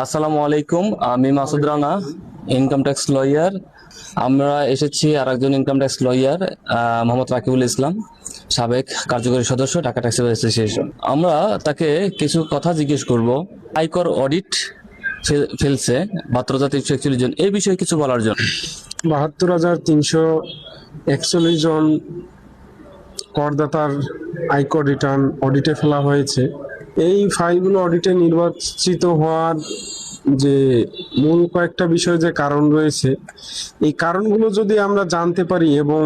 আসসালামু আলাইকুম, আমি Masud Rana, income tax lawyer. আমরা এসেছি আর একজন income tax lawyer, Mohammad Rakibul Islam, সাবেক কার্যকরী সদস্য, ঢাকা ট্যাক্স অ্যাসোসিয়েশন। আমরা তাকে কিছু কথা জিজ্ঞেস করব। আয়কর অডিট ফেলছে 72,341 জন, এই বিষয়ে কিছু বলার জন্য। 72,341 জন করদাতার আয়কর রিটার্ন অডিটে ফেলা হয়েছে। এই ফাইলগুলো অডিটে নির্বাচিত হওয়ার যে মূল কয়েকটা বিষয় যে কারণ রয়েছে, এই কারণগুলো যদি আমরা জানতে পারি এবং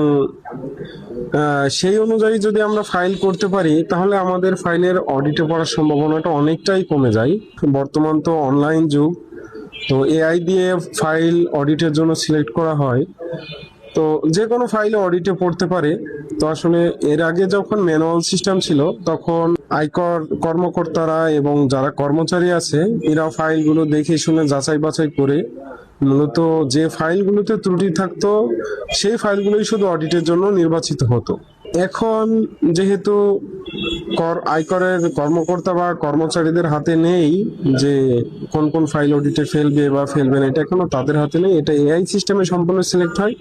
সেই অনুযায়ী যদি আমরা ফাইল করতে পারি, তাহলে আমাদের ফাইলের অডিটে পড়ার সম্ভাবনাটা অনেকটাই কমে যায়। বর্তমান তো অনলাইন যুগ, তো এআই দিয়ে ফাইল অডিটের জন্য সিলেক্ট করা হয়, তো যে কোনো ফাইলে অডিটে পড়তে পারে। তো আসলে এর আগে যখন ম্যানুয়াল সিস্টেম ছিল, তখন আয়কর কর্মকর্তারা এবং যারা কর্মচারী আছে, এরা ফাইলগুলো দেখে শুনে যাচাই বাছাই করে মূলত যে ফাইলগুলোতে ত্রুটি থাকতো, সেই ফাইলগুলোই শুধু অডিটের জন্য নির্বাচিত হতো। এখন যেহেতু আয়করের কর্মকর্তা বা কর্মচারীদের হাতে নেই যে কোন কোন ফাইল অডিটে ফেলবে বা ফেলবে না, এটা এখনো তাদের হাতে নেই, এটা এআই সিস্টেমে সম্পূর্ণ সিলেক্ট হয়।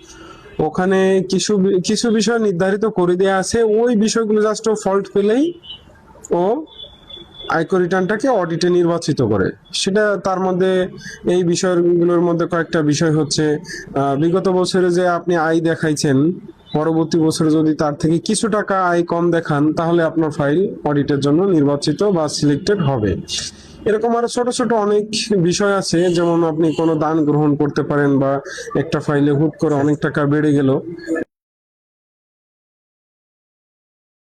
ওখানে কিছু কিছু বিষয় নির্ধারিত করে দেওয়া আছে, ওই বিষয়গুলো জাস্ট ফল্ট পেলেই ও আয়কর রিটার্নটাকে অডিটে নির্বাচিত করে। সেটা তার মধ্যে এই বিষয়গুলোর মধ্যে কয়েকটা বিষয় হচ্ছে, বিগত বছরে যে আপনি আয় দেখাইছেন, পরবর্তী বছরে যদি তার থেকে কিছু টাকা আয় কম দেখান, তাহলে আপনার ফাইল অডিটের জন্য নির্বাচিত বা সিলেক্টেড হবে। এরকম আরো ছোট ছোট অনেক বিষয় আছে, যেমন আপনি কোনো দান গ্রহণ করতে পারেন, বা একটা ফাইলে হুট করে অনেক টাকা বেড়ে গেল,